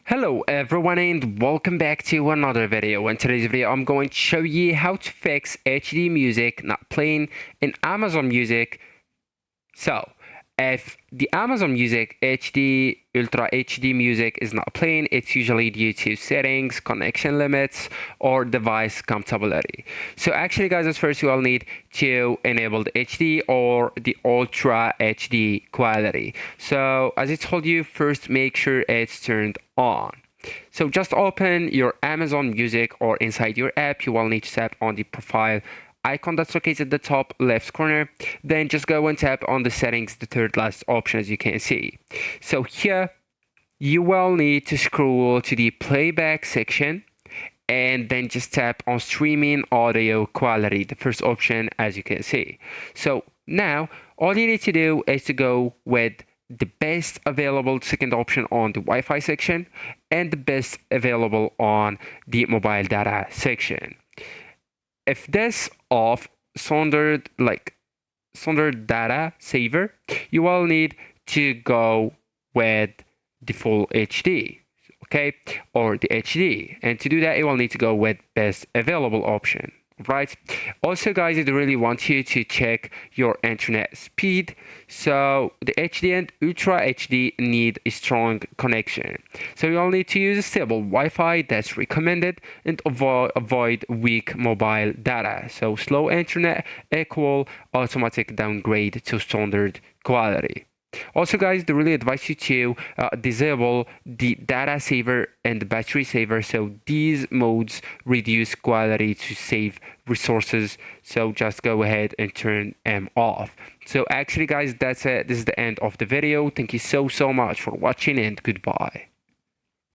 Hello everyone and welcome back to another video. In today's video I'm going to show you how to fix HD music not playing in Amazon Music. So if the Amazon Music HD Ultra HD music is not playing, it's usually due to settings, connection limits, or device compatibility. So actually guys, as first you will need to enable the HD or the Ultra HD quality. So as I told you, first make sure it's turned on. So just open your Amazon Music, or inside your app you will need to tap on the profile icon that's located at the top left corner. Then just go and tap on the settings, the third last option, as you can see. So here you will need to scroll to the playback section and then just tap on streaming audio quality, the first option, as you can see. So now all you need to do is to go with the best available second option on the Wi-Fi section and the best available on the mobile data section. If this off standard data saver, you will need to go with the full HD, okay, or the HD, and to do that you will need to go with best available option, right? Also guys, I really want you to check your internet speed. So the HD and Ultra HD need a strong connection, so you'll need to use a stable Wi-Fi that's recommended, and avoid weak mobile data. So slow internet equal automatic downgrade to standard quality. Also guys, they really advise you to disable the data saver and the battery saver. So these modes reduce quality to save resources, so just go ahead and turn them off. So actually guys, that's it. This is the end of the video. Thank you so much for watching, and goodbye.